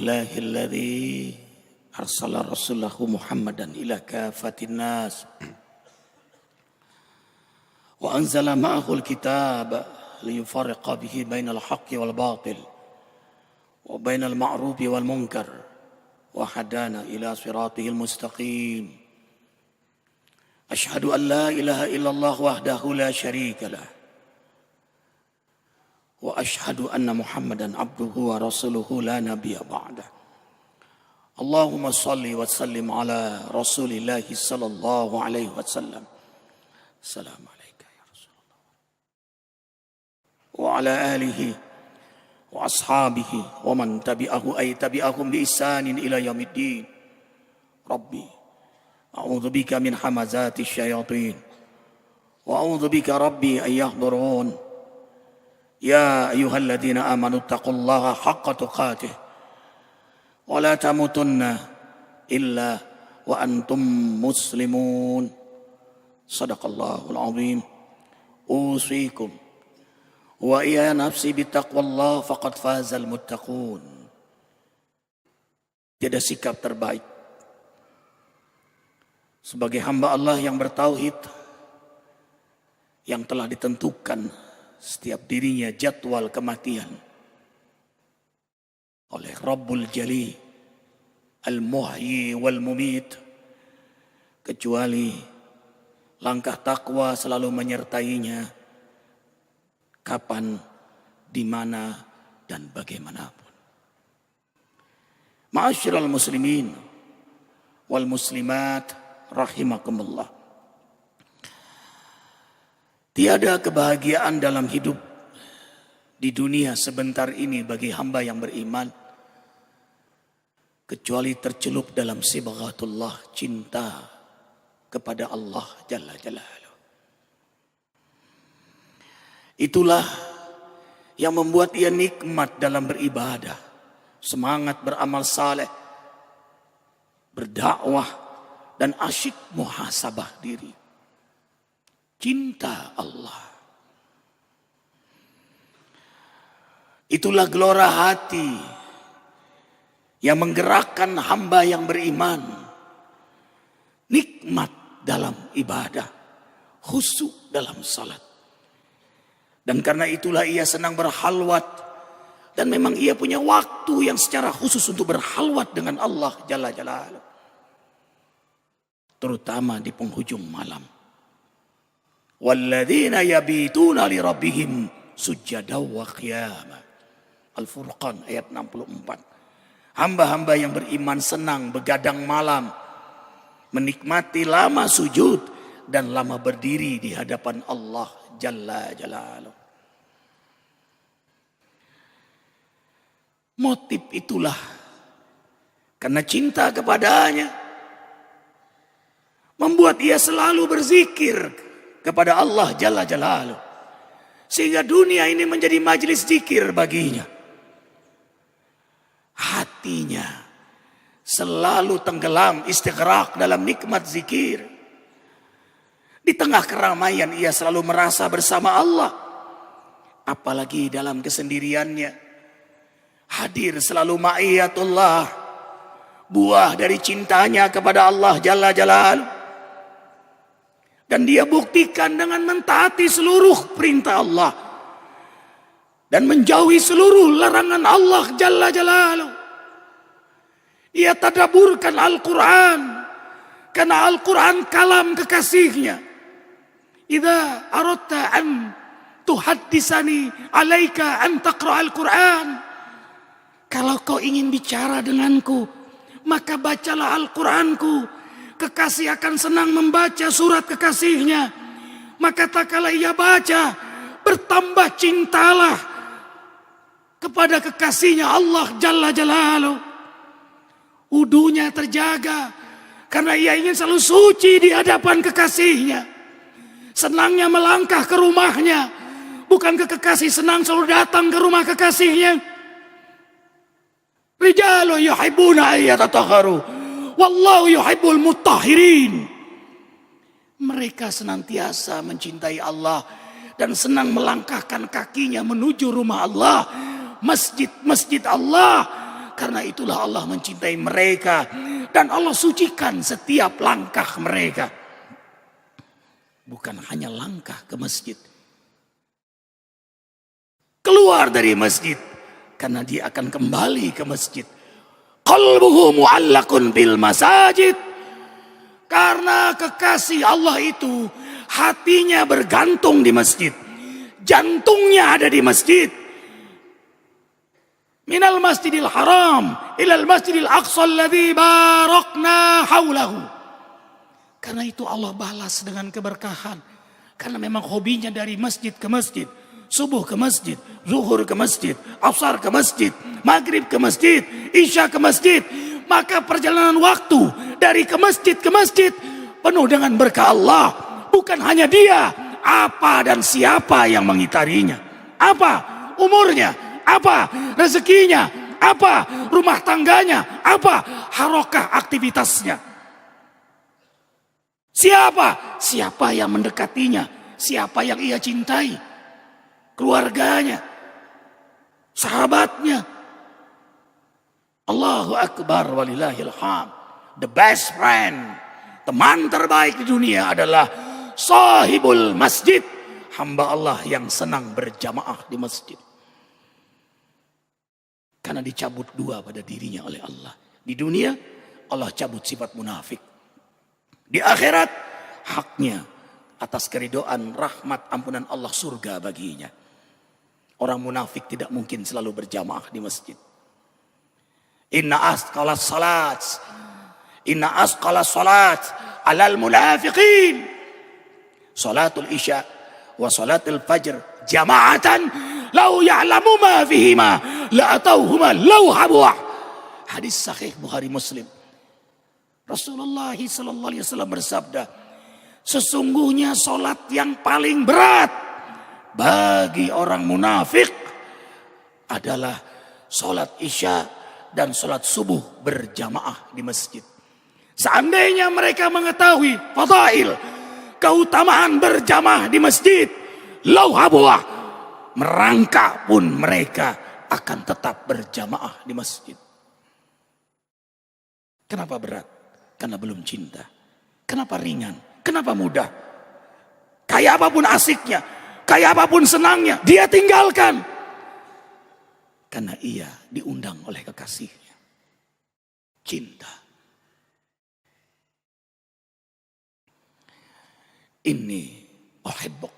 Alhamdulillahilladzi arsala rasulahu Muhammadan ila kafatin nas wa anzala ma'ahu al-kitab liyufarriqa bihi bainal haqqi wal batil wa bainal ma'rufi wal munkar wa hadana ila siratihil mustaqim. Asyhadu an la ilaha illallah wahdahu la syarika lah wa asyhadu anna Muhammadan abduhu wa rasuluhu la nabiyya ba'dah. Allahumma salli wa sallim ala Rasulillahi sallallahu alaihi wasallam. Assalamu alayka ya Rasulullah. Wa ala alihi wa ashabihi wa man tabi'ahu ay tabi'ahum bi ihsanin ila yaumiddin. Rabbi, a'udzu bika min hamazati syayatin wa a'udzu bika rabbi an yahdurun. Ya ayyuhalladzina amanu taqullaha haqqa tuqatih wa la tamutunna illa wa antum muslimun. Sadaqallahul azim. Usikum wa iya nafsi bittaqwallah faqad fazal muttaqun. Tiada sikap terbaik sebagai hamba Allah yang bertauhid, yang telah ditentukan setiap dirinya jadwal kematian oleh Rabbul Jali Al-Muhyi wal Mumit, kecuali langkah takwa selalu menyertainya kapan, di mana dan bagaimanapun. Ma'asyiral muslimin wal muslimat rahimakumullah. Tiada kebahagiaan dalam hidup di dunia sebentar ini bagi hamba yang beriman kecuali tercelup dalam sibghatullah, cinta kepada Allah Jalla Jalaluhu. Itulah yang membuat ia nikmat dalam beribadah, semangat beramal saleh, berdakwah, dan asyik muhasabah diri. Cinta Allah. Itulah gelora hati yang menggerakkan hamba yang beriman. Nikmat dalam ibadah, khusyuk dalam salat. Dan karena itulah ia senang berhalwat. Dan memang ia punya waktu yang secara khusus untuk berhalwat dengan Allah Jalla Jalaluhu. Terutama di penghujung malam. Walladzina yabituna li rabbihim sujada wa qiyama. Al-Furqan ayat 64. Hamba-hamba yang beriman senang begadang malam, menikmati lama sujud dan lama berdiri di hadapan Allah Jalla Jalaluhu. Motif itulah karena cinta kepadanya membuat ia selalu berzikir kepada Allah Jalla Jalaluhu, sehingga dunia ini menjadi majelis zikir baginya. Hatinya selalu tenggelam istighraq dalam nikmat zikir. Di tengah keramaian ia selalu merasa bersama Allah, apalagi dalam kesendiriannya. Hadir selalu ma'iyatullah, buah dari cintanya kepada Allah Jalla Jalaluhu. Dan dia buktikan dengan mentaati seluruh perintah Allah. Dan menjauhi seluruh larangan Allah Jalla Jalaluhu. Ia tadaburkan Al-Quran. Karena Al-Quran kalam kekasihnya. Idza aradta an tuhaddisani alaika an taqra Al-Quran. Kalau kau ingin bicara denganku, maka bacalah Al-Quranku. Kekasih akan senang membaca surat kekasihnya. Maka tak kala ia baca, bertambah cintalah kepada kekasihnya Allah Jalla Jalaluhu. Wudunya terjaga karena ia ingin selalu suci di hadapan kekasihnya. Senangnya melangkah ke rumahnya, bukan ke kekasih senang selalu datang ke rumah kekasihnya. Rijalu yuhibbuna ayyatatahharu wallahu yuhibbul mutahhirin. Mereka senantiasa mencintai Allah dan senang melangkahkan kakinya menuju rumah Allah, masjid-masjid Allah, Karena itulah Allah mencintai mereka dan Allah sucikan setiap langkah mereka. Bukan hanya langkah ke masjid. Keluar dari masjid karena dia akan kembali ke masjid. Qalbuhu mu'allaqun bil masajid. Karena kekasih Allah itu hatinya bergantung di masjid. Jantungnya ada di masjid. Minal masjidil haram ilal masjidil aqsa alladzi barakna haulahu. Karena itu Allah balas dengan keberkahan. Karena memang hobinya dari masjid ke masjid. Subuh ke masjid, zuhur ke masjid, asar ke masjid, maghrib ke masjid, isya ke masjid. Maka perjalanan waktu dari ke masjid penuh dengan berkah Allah. Bukan hanya dia, apa dan siapa yang mengitarinya. Apa umurnya, apa rezekinya, apa rumah tangganya, apa harokah aktivitasnya. Siapa yang mendekatinya, siapa yang ia cintai, keluarganya, sahabatnya. Allahu Akbar walillahil hamd. The best friend, teman terbaik di dunia adalah sahibul masjid, hamba Allah yang senang berjamaah di masjid. Karena dicabut dua pada dirinya oleh Allah. Di dunia Allah cabut sifat munafik. Di akhirat haknya atas keridhaan, rahmat, ampunan Allah, surga baginya. Orang munafik tidak mungkin selalu berjamaah di masjid. Inna asqalas salat alal munafiqin salatul isya wa salatul fajr jama'atan law ya'lamu ma fihima la atauhuma law habwa. Hadis sahih Bukhari Muslim. Rasulullah sallallahu alaihi wasallam bersabda, sesungguhnya salat yang paling berat bagi orang munafik adalah salat isya dan salat subuh berjamaah di masjid. Seandainya mereka mengetahui fadail, keutamaan berjamaah di masjid, lau habwa, merangkak pun mereka akan tetap berjamaah di masjid. Kenapa berat? Karena belum cinta. Kenapa ringan? Kenapa mudah? Kayak apapun asiknya, kayak apapun senangnya, dia tinggalkan. Karena ia diundang oleh kekasihnya. Cinta. Inni uhibbuk.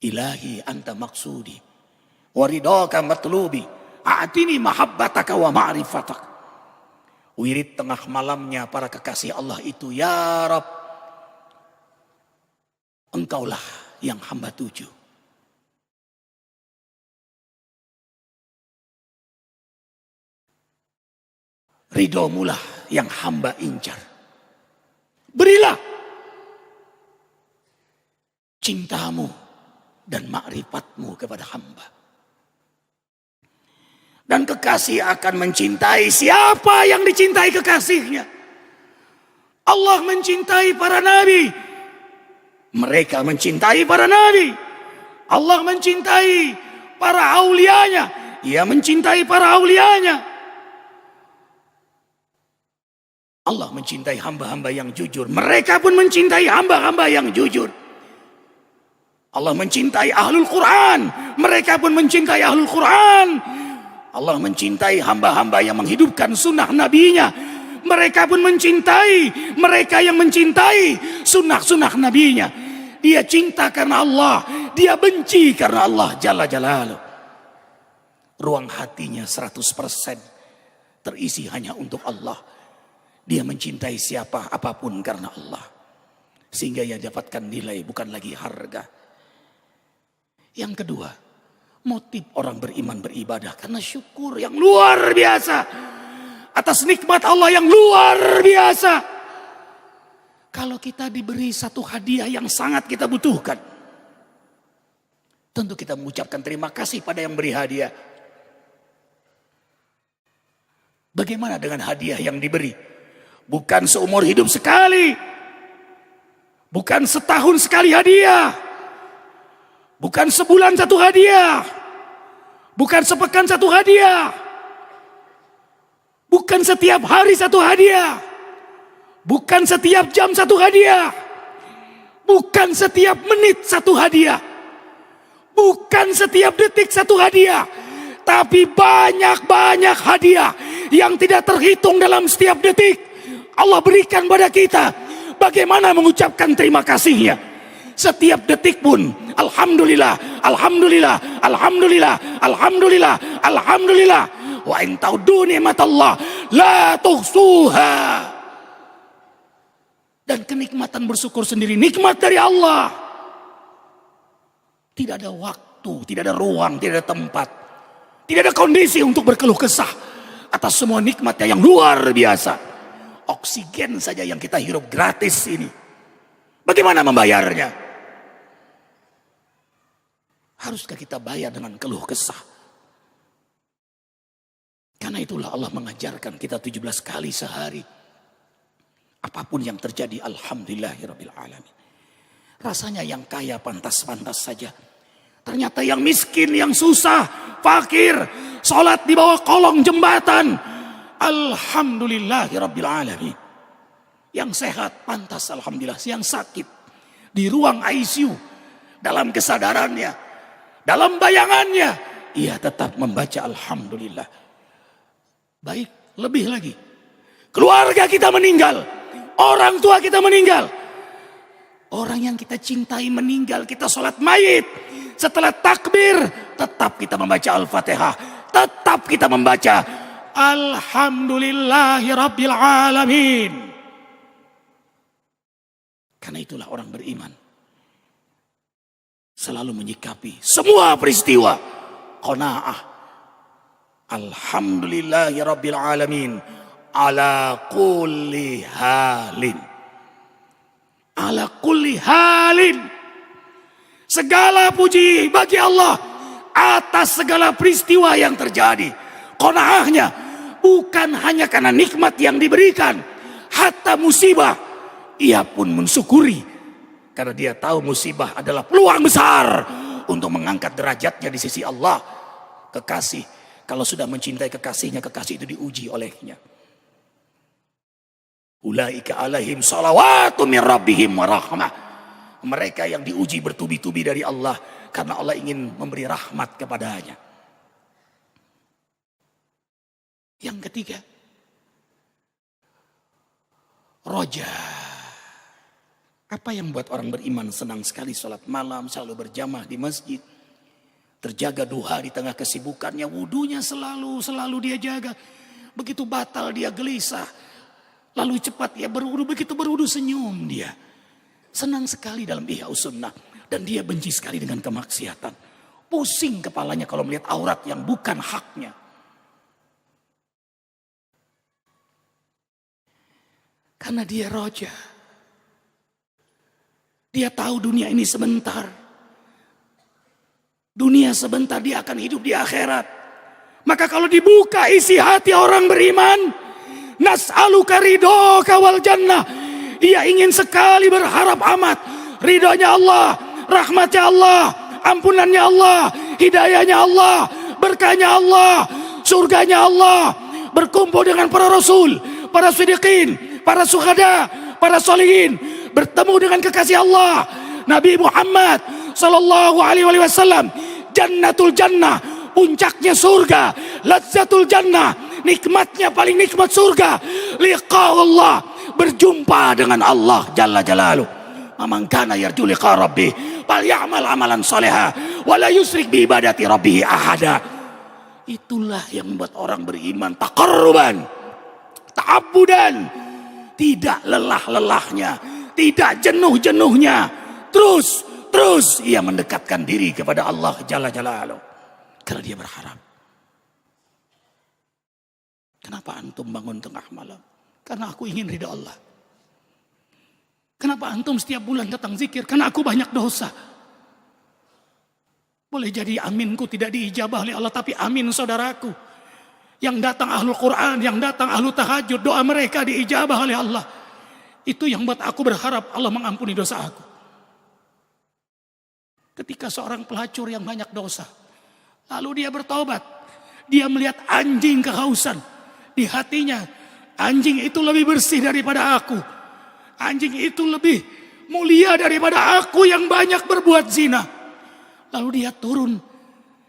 Ilahi anta maksudi. Waridaka matlubi. A'tini mahabbataka wa ma'rifatak. Wirid tengah malamnya para kekasih Allah itu, ya Rabb, engkaulah yang hamba tuju. Ridhomulah yang hamba incar. Berilah cintamu dan ma'rifatmu kepada hamba. Dan kekasih akan mencintai siapa yang dicintai kekasihnya. Allah mencintai para nabi. Mereka mencintai para nabi. Allah mencintai para aulianya. Ia mencintai para aulianya. Allah mencintai hamba-hamba yang jujur. Mereka pun mencintai hamba-hamba yang jujur. Allah mencintai ahlul Quran. Mereka pun mencintai ahlul Quran. Allah mencintai hamba-hamba yang menghidupkan sunnah nabinya. Mereka pun mencintai mereka yang mencintai sunnah-sunnah nabinya. Dia cinta karena Allah. Dia benci karena Allah Jalla Jalaluh. Ruang hatinya 100% terisi hanya untuk Allah. Dia mencintai siapa apapun karena Allah. Sehingga ia dapatkan nilai, bukan lagi harga. Yang kedua, motif orang beriman beribadah karena syukur yang luar biasa atas nikmat Allah yang luar biasa. Kalau kita diberi satu hadiah yang sangat kita butuhkan, tentu kita mengucapkan terima kasih pada yang beri hadiah. Bagaimana dengan hadiah yang diberi? Bukan seumur hidup sekali, bukan setahun sekali hadiah, bukan sebulan satu hadiah, bukan sepekan satu hadiah. Bukan setiap hari satu hadiah. Bukan setiap jam satu hadiah. Bukan setiap menit satu hadiah. Bukan setiap detik satu hadiah. Tapi banyak-banyak hadiah yang tidak terhitung dalam setiap detik. Allah berikan pada kita. Bagaimana mengucapkan terima kasihnya. Setiap detik pun. Alhamdulillah. Alhamdulillah. Alhamdulillah. Alhamdulillah. Alhamdulillah. Wa in ta'uddu ni'matallah la tuhsuha. Dan kenikmatan bersyukur sendiri nikmat dari Allah. Tidak ada waktu, tidak ada ruang, tidak ada tempat. Tidak ada kondisi untuk berkeluh kesah atas semua nikmatnya yang luar biasa. Oksigen saja yang kita hirup gratis ini. Bagaimana membayarnya? Haruskah kita bayar dengan keluh kesah? Karena itulah Allah mengajarkan kita 17 kali sehari. Apapun yang terjadi, alhamdulillahirabbil alamin. Rasanya yang kaya pantas-pantas saja. Ternyata yang miskin, yang susah, fakir, sholat di bawah kolong jembatan, alhamdulillahirabbil alamin. Yang sehat pantas alhamdulillah, yang sakit di ruang ICU, dalam kesadarannya, dalam bayangannya, ia tetap membaca alhamdulillah. Baik, lebih lagi, keluarga kita meninggal, orang tua kita meninggal, orang yang kita cintai meninggal, kita sholat mayit. Setelah takbir, tetap kita membaca Al-Fatihah. Tetap kita membaca Alhamdulillahirabbil alamin. Karena itulah orang beriman selalu menyikapi semua peristiwa qanaah. Alhamdulillahirabbil alamin ala kulli halin. Ala kulli halin. Segala puji bagi Allah atas segala peristiwa yang terjadi. Qanaahnya bukan hanya karena nikmat yang diberikan, hatta musibah ia pun mensyukuri karena dia tahu musibah adalah peluang besar untuk mengangkat derajatnya di sisi Allah. Kekasih kalau sudah mencintai kekasihnya, kekasih itu diuji olehnya. Ulaika alaihim salawatu min rabbihim wa rahmah. Mereka yang diuji bertubi-tubi dari Allah karena Allah ingin memberi rahmat kepadanya. Yang ketiga, roja. Apa yang buat orang beriman senang sekali sholat malam, selalu berjamaah di masjid, terjaga duha di tengah kesibukannya, wudunya selalu dia jaga. Begitu batal dia gelisah, lalu cepat dia berwudu, begitu berwudu senyum dia. Senang sekali dalam ihya sunnah. Dan dia benci sekali dengan kemaksiatan. Pusing kepalanya kalau melihat aurat yang bukan haknya. Karena dia roja. Dia tahu dunia ini sebentar. Dunia sebentar, dia akan hidup di akhirat. Maka kalau dibuka isi hati orang beriman, nas'aluka ridhoka wal jannah. Ia ingin sekali berharap amat ridhonya Allah, rahmatnya Allah, ampunannya Allah, hidayahnya Allah, berkahnya Allah, surganya Allah, berkumpul dengan para rasul, para siddiqin, para syuhada, para sholihin, bertemu dengan kekasih Allah, Nabi Muhammad sallallahu alaihi wasallam. Jannatul jannah, puncaknya surga, lazzatul jannah, nikmatnya paling nikmat surga, liqa'ullah, berjumpa dengan Allah Jalla Jalaluh. Man kana yarju liqa rabbih falyamal amalan shaliha wa la yusyrik bi ibadati rabbih ahada. Itulah yang membuat orang beriman taqarruban, ta'abbudan, tidak lelah-lelahnya, tidak jenuh-jenuhnya, terus ia mendekatkan diri kepada Allah Jalla Jalaluh karena dia berharap. Kenapa antum bangun tengah malam? Karena aku ingin ridha Allah. Kenapa antum setiap bulan datang zikir? Karena aku banyak dosa. Boleh jadi aminku tidak diijabah oleh Allah, tapi amin saudaraku. Yang datang ahlul Quran, yang datang ahlul tahajud, doa mereka diijabah oleh Allah. Itu yang buat aku berharap Allah mengampuni dosa aku. Ketika seorang pelacur yang banyak dosa, lalu dia bertobat, dia melihat anjing kehausan, di hatinya, anjing itu lebih bersih daripada aku. Anjing itu lebih mulia daripada aku yang banyak berbuat zina. Lalu dia turun.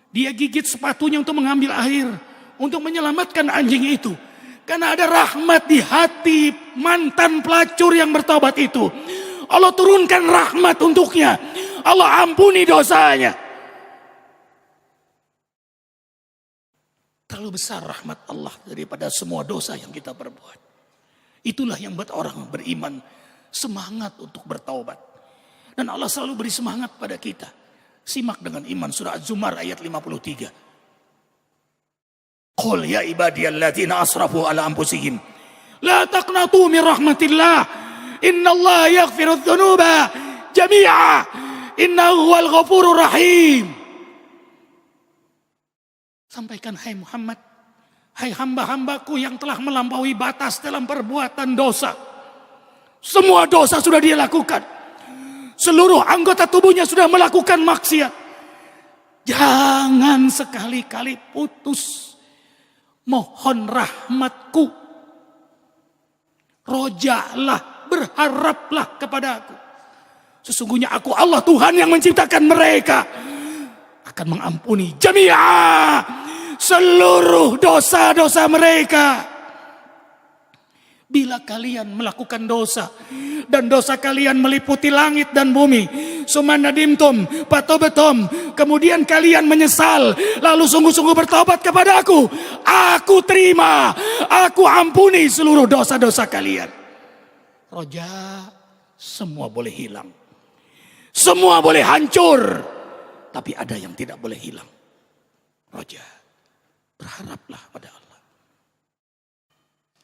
Dia gigit sepatunya untuk mengambil air. Untuk menyelamatkan anjing itu. Karena ada rahmat di hati mantan pelacur yang bertobat itu. Allah turunkan rahmat untuknya. Allah ampuni dosanya. Terlalu besar rahmat Allah daripada semua dosa yang kita perbuat. Itulah yang buat orang beriman semangat untuk bertaubat. Dan Allah selalu beri semangat pada kita. Simak dengan iman surah Az-Zumar ayat 53. Qul ya ibadiyalladzina asrafu ala anfusihim la taqnatu min rahmatillah innallaha yaghfirudz dzunuba jami'a innahu huwal ghafurur rahim. Sampaikan, hai Muhammad, hai hamba-hambaku yang telah melampaui batas dalam perbuatan dosa. Semua dosa sudah dia lakukan. Seluruh anggota tubuhnya sudah melakukan maksiat. Jangan sekali-kali putus mohon rahmatku. Rojalah, berharaplah kepada aku. Sesungguhnya aku Allah Tuhan yang menciptakan mereka. Akan mengampuni jami'a, seluruh dosa-dosa mereka. Bila kalian melakukan dosa dan dosa kalian meliputi langit dan bumi, sumanadimtum patobetom, kemudian kalian menyesal lalu sungguh-sungguh bertobat kepada aku terima, aku ampuni seluruh dosa-dosa kalian. Roja, semua boleh hilang, semua boleh hancur, tapi ada yang tidak boleh hilang. Roja, berharaplah pada Allah.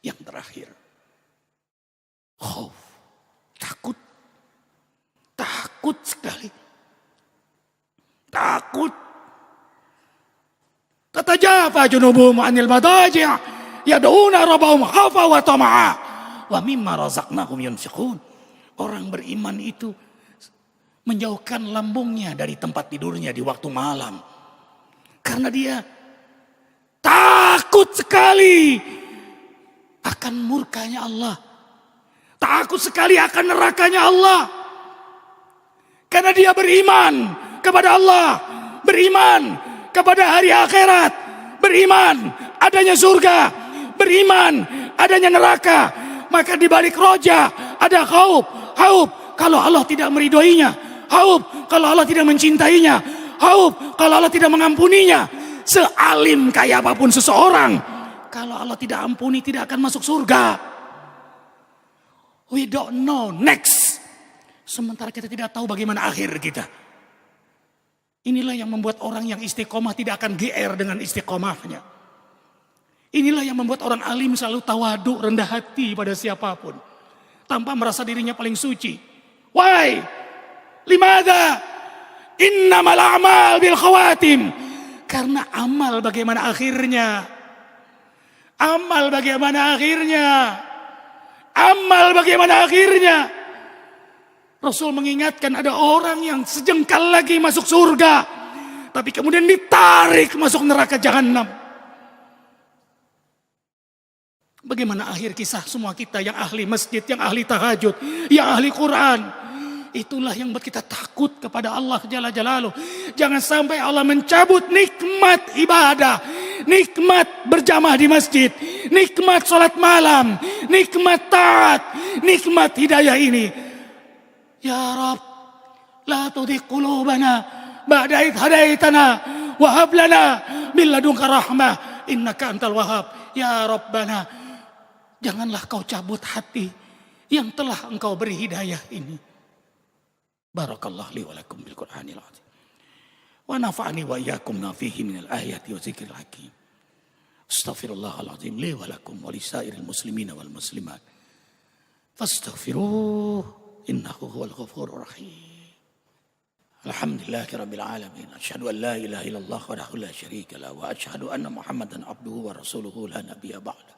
Yang terakhir, khauf, takut sekali, takut. Tatajafa junubuhum anil madaji' yad'una rabbahum khaufa wa tama'a wa mimma razaqnahum yunfiqun. Orang beriman itu menjauhkan lambungnya dari tempat tidurnya di waktu malam, karena dia takut sekali akan murkanya Allah. Takut sekali akan nerakanya Allah. Karena dia beriman kepada Allah, beriman kepada hari akhirat, beriman adanya surga, beriman adanya neraka. Maka di balik roja ada khauf kalau Allah tidak meridhoinya, khauf kalau Allah tidak mencintainya, khauf kalau Allah tidak mengampuninya. Sealim kaya apapun seseorang, kalau Allah tidak ampuni tidak akan masuk surga. We don't know next. Sementara kita tidak tahu bagaimana akhir kita. Inilah yang membuat orang yang istiqomah tidak akan GR dengan istiqomahnya. Inilah yang membuat orang alim selalu tawadu, rendah hati pada siapapun, tanpa merasa dirinya paling suci. Why? Limada? Innamal a'mal bil khawatim. Karena amal bagaimana akhirnya? Amal bagaimana akhirnya? Amal bagaimana akhirnya? Rasul mengingatkan ada orang yang sejengkal lagi masuk surga, tapi kemudian ditarik masuk neraka jahanam. Bagaimana akhir kisah semua kita yang ahli masjid, yang ahli tahajud, yang ahli Quran? Itulah yang buat kita takut kepada Allah Jalla Jalaluh. Jangan sampai Allah mencabut nikmat ibadah, nikmat berjamaah di masjid, nikmat sholat malam, nikmat taat, nikmat hidayah ini. Ya Rabb, la tudhiq qulubana ba'da idh hadaitana wa hab lana min ladunka rahmah innaka antal wahhab. Ya Rabbana, janganlah kau cabut hati yang telah engkau beri hidayah ini. Barakallahu li wa lakum bil Qur'anil azim. Wa nafa'ani wa iyyakum ma fihi minal ayati wa dzikril hakim. Astaghfirullahal azim li wa lakum wa lisairil muslimina wal muslimat. Fastaghfiruh innahu huwal ghafurur rahim. Alhamdulillahirabbil alamin. Asyhadu an la ilaha illallah wahdahu la syarika lah wa asyhadu anna Muhammadan abduhu wa rasuluhu la nabiyya ba'da.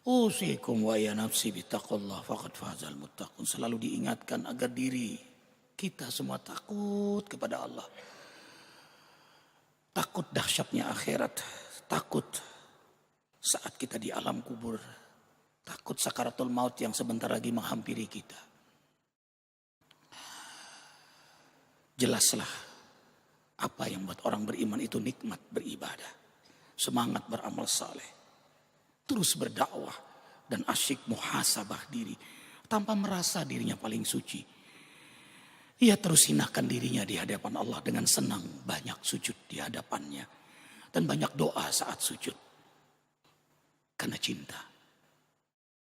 Usikum wa ya nafsi bittaqullah faqad fazal muttaqun. Selalu diingatkan agar diri kita semua takut kepada Allah. Takut dahsyatnya akhirat, takut saat kita di alam kubur, takut sakaratul maut yang sebentar lagi menghampiri kita. Jelaslah apa yang buat orang beriman itu nikmat beribadah, semangat beramal saleh, terus berdakwah dan asyik muhasabah diri tanpa merasa dirinya paling suci. Ia terus hinakan dirinya di hadapan Allah dengan senang banyak sujud di hadapannya dan banyak doa saat sujud. Karena cinta,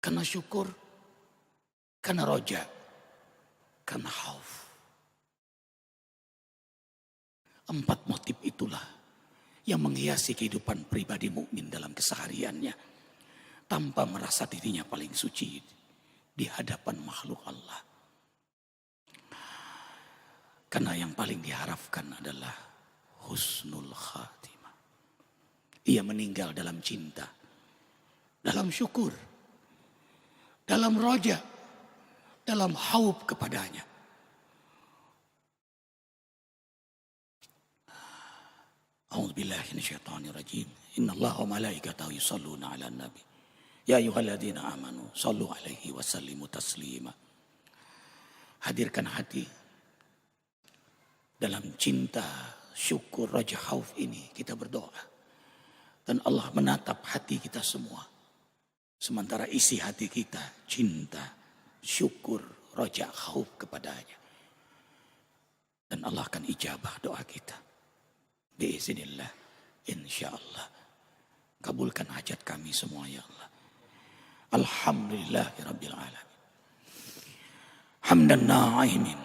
karena syukur, karena roja, karena khauf. 4 motif itulah yang menghiasi kehidupan pribadi mukmin dalam kesehariannya tanpa merasa dirinya paling suci di hadapan makhluk Allah. Karena yang paling diharapkan adalah husnul khatimah. Ia meninggal dalam cinta, dalam syukur, dalam roja, dalam khauf kepadanya. A'udzu billahi minasyaitonir rajim. Innallaha wa malaikatahu yusholluna 'alan nabi. Ya ayyuhalladzina amanu shallu 'alaihi wa sallimu taslima. Hadirkan hati dalam cinta, syukur, raja, khauf ini kita berdoa. Dan Allah menatap hati kita semua. Sementara isi hati kita cinta, syukur, raja, khauf kepadanya. Dan Allah akan ijabah doa kita. Biiznillah, insyaallah. Kabulkan hajat kami semua ya Allah. Alhamdulillahirabbil alamin. Hamdan na'imin,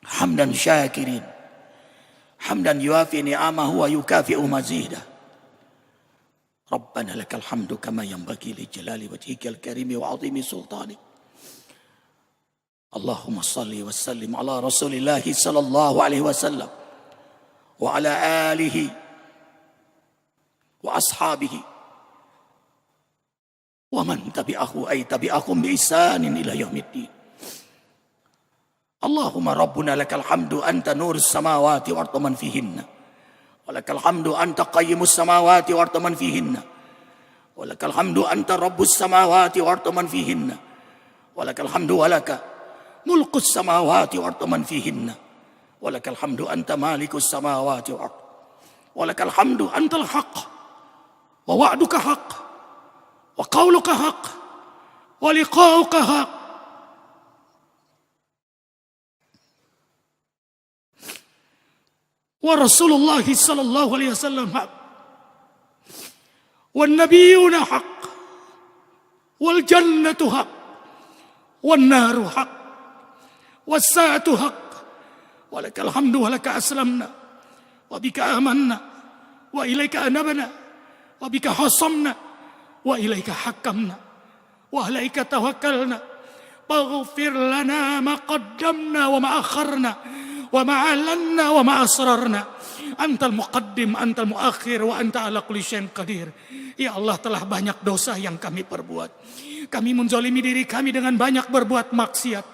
hamdan syakirin, hamdan yuafi ni'amahu wa yukafi'u mazidah. Rabbana lakal hamdu kama yanbaghi li jalali wajhikal karimi wa 'azimi sultanik. Allahumma salli wa sallim ala Rasulillah sallallahu alaihi wasallam wa ala alihi wa ashabihi wa man tabi'ahu ay tabi'ahum bi ihsanin ila yaumiddin. Allahumma rabbuna lakal hamdu anta nurus samawati wa man fihinna wa lakal hamdu anta qayyimus samawati wa man fihinna wa lakal hamdu anta rabbus samawati wa man fihinna wa lakal hamdu wa laka mulkus samawati wa man fihinna walakal hamdu anta malikus samawati wal ard walakal hamdu antal haqq wa wa'duka haqq wa qawluka haqq wa liqa'uka haqq wa Rasulullah sallallahu alaihi wasallam haqq wan nabiyyuna haqq wal jannatu haqq wan naru haqq was sa'atu haqq. Walakal hamdu walaka aslamna wa bika amanna wa ilaika anabna wa bika hasamna wa ilaika hakamna wa alaika tawakkalna faghfir lana ma qaddamna wa ma akharna wa ma alanna wa ma asrarna antal muqaddim antal muakhir wa anta ala kulli syai'in qadir. Ya Allah, telah banyak dosa yang kami perbuat. Kami menzalimi diri kami dengan banyak berbuat maksiat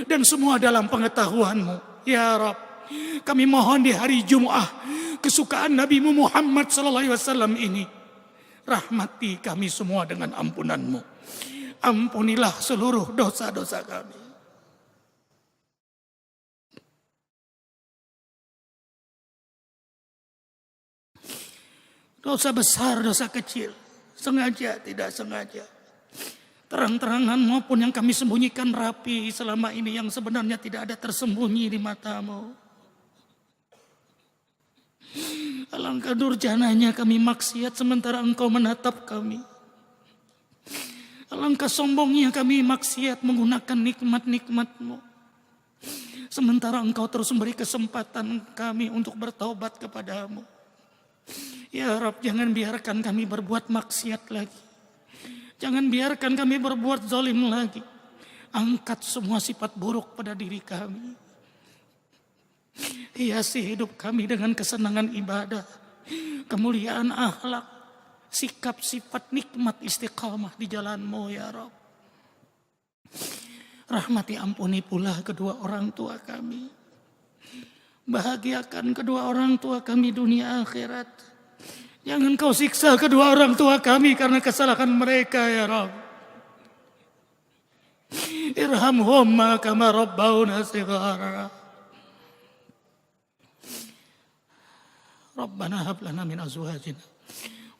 dan semua dalam pengetahuan-Mu. Ya Rabb, kami mohon di hari Jum'ah kesukaan Nabi Muhammad SAW ini, rahmati kami semua dengan ampunan-Mu. Ampunilah seluruh dosa-dosa kami. Dosa besar, dosa kecil, sengaja, tidak sengaja, terang-terangan maupun yang kami sembunyikan rapi selama ini yang sebenarnya tidak ada tersembunyi di mata-Mu. Alangkah durjananya kami maksiat sementara Engkau menatap kami. Alangkah sombongnya kami maksiat menggunakan nikmat-nikmat-Mu sementara Engkau terus memberi kesempatan kami untuk bertaubat kepada-Mu. Ya Rabb, jangan biarkan kami berbuat maksiat lagi. Jangan biarkan kami berbuat zalim lagi. Angkat semua sifat buruk pada diri kami. Hiasi hidup kami dengan kesenangan ibadah, kemuliaan akhlak, sikap sifat nikmat istiqamah di jalan-Mu ya Rabb. Rahmati ampuni pula kedua orang tua kami. Bahagiakan kedua orang tua kami dunia akhirat. Jangan kau siksa kedua orang tua kami karena kesalahan mereka ya Rabb. Irhamhum kama rabbawna shighara. Rabbana hab lana min azwajina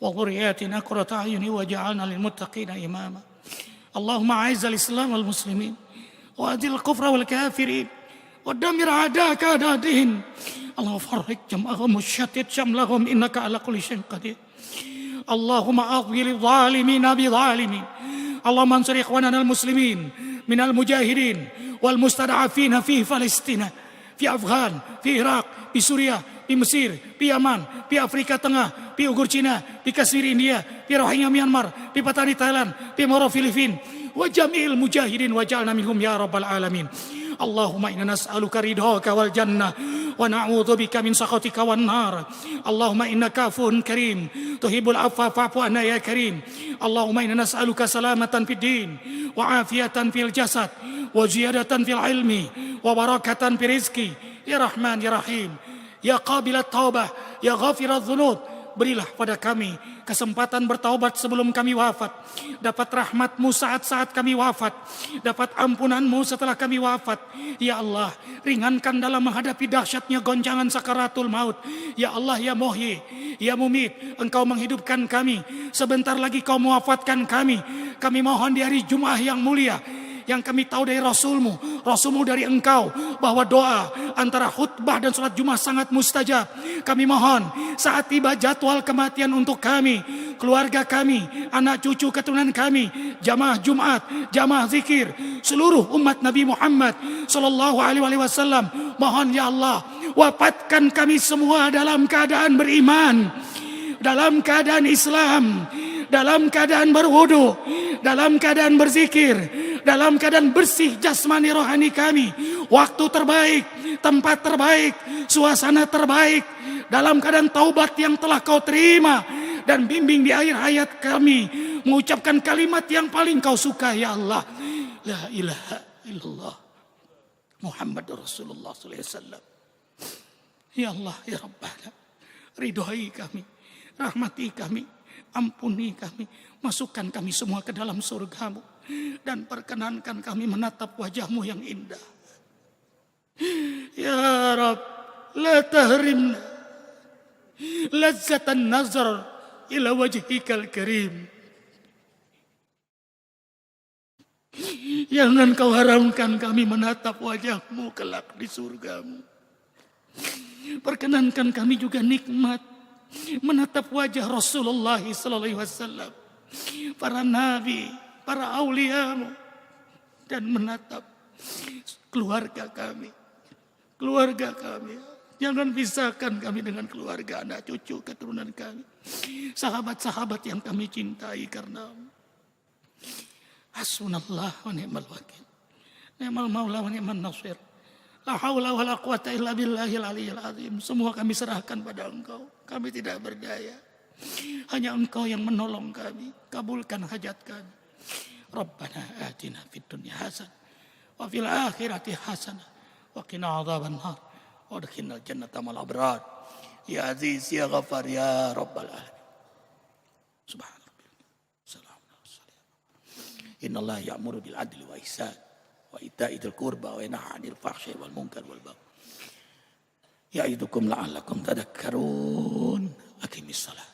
wa dhurriyyatina qurrata a'yuni waj'alna lil muttaqina imama. Allahumma a'izz al-islam wal muslimin wa adil al-kufra wal kafirin wa dammir a'da'aka a'da'in. Allahumma farriq jam'ahum wa shattit shamlahum innaka ala kulli syai'in qadir. Allahumma adhil adh-dhalimina bi-dhalimin. Allahumma ansur ikhwanana al-muslimin minal mujahidin wal mustada'afina fi Palestina, fi Afghan, fi Iraq, fi Suriah, di Mesir, di Yaman, di Afrika Tengah, di Uighur Cina, di Kashmir India, di Rohingya Myanmar, di Patani Thailand, di Moro Filipina, wa jami'il mujahidin waj'alna minhum ya rabbal alamin. Allahumma inna nas'aluka ridhaka wal jannah wa na'udzubika min sakhatika wan nar. Allahumma innaka afuwun karim tuhibbul afwa fa'fu anna ya karim. Allahumma inna nas'aluka salamatan fid din wa afiyatan fil jasad wa ziyadatan fil ilmi wa barakatan fil rizqi ya Rahman ya Rahim. Ya qabilat taubah, ya ghafirat dzunub, berilah pada kami kesempatan bertaubat sebelum kami wafat, dapat rahmat-Mu saat-saat kami wafat, dapat ampunan-Mu setelah kami wafat. Ya Allah, ringankan dalam menghadapi dahsyatnya goncangan sakaratul maut. Ya Allah, ya Muhyi, ya Mumit, Engkau menghidupkan kami, sebentar lagi Kau mewafatkan kami. Kami mohon di hari Jumat yang mulia, yang kami tahu dari Rasulmu dari Engkau, bahwa doa antara khutbah dan sholat Jumat sangat mustajab. Kami mohon saat tiba jadwal kematian untuk kami, keluarga kami, anak cucu keturunan kami, jamaah Jumat, jamaah zikir, seluruh umat Nabi Muhammad sallallahu alaihi wasallam, mohon ya Allah, wafatkan kami semua dalam keadaan beriman, dalam keadaan Islam, dalam keadaan berwudu, dalam keadaan berzikir, dalam keadaan bersih jasmani rohani kami, waktu terbaik, tempat terbaik, suasana terbaik, dalam keadaan taubat yang telah Kau terima, dan bimbing di akhir hayat kami mengucapkan kalimat yang paling Kau suka ya Allah, la ilaha illallah Muhammad Rasulullah sallallahu alaihi wasallam. Ya Allah ya Rabbana, ridhoi kami, rahmati kami, ampuni kami, masukkan kami semua ke dalam surga-Mu, dan perkenankan kami menatap wajah-Mu yang indah. Ya Rabb, la tahrimna lazzatan nazar ila wajhikal karim. Jangan Kau haramkan kami menatap wajah-Mu kelak di surga-Mu. Perkenankan kami juga nikmat menatap wajah Rasulullah sallallahu alaihi wasallam, para nabi, para aulia-Mu, dan menatap keluarga kami. Jangan pisahkan kami dengan keluarga, anak cucu keturunan kami, sahabat-sahabat yang kami cintai karena-Mu. Hasbunallah wa ni'mal wakil, ni'mal maula wa ni'man nasir. La haula wa la quwata illa billahil aliyyil azim. Semua kami serahkan pada Engkau. Kami tidak berdaya. Hanya Engkau yang menolong kami. Kabulkan hajat kami. Rabbana atina fid dunya hasanah wa fil akhirati hasanah wa qina adzaban nar wa adkhilnal jannata ma'al abrar. Ya Aziz ya Ghaffar ya Rabbal alamin. Subhanallah. Innallaha ya'muru bil adli wa ihsan wa ita'idzil qurba wa yanha 'anil fahsya'i wal munkar wal baghi. Ya'idukum la'allakum tadhakkarun. Aqimis shalah.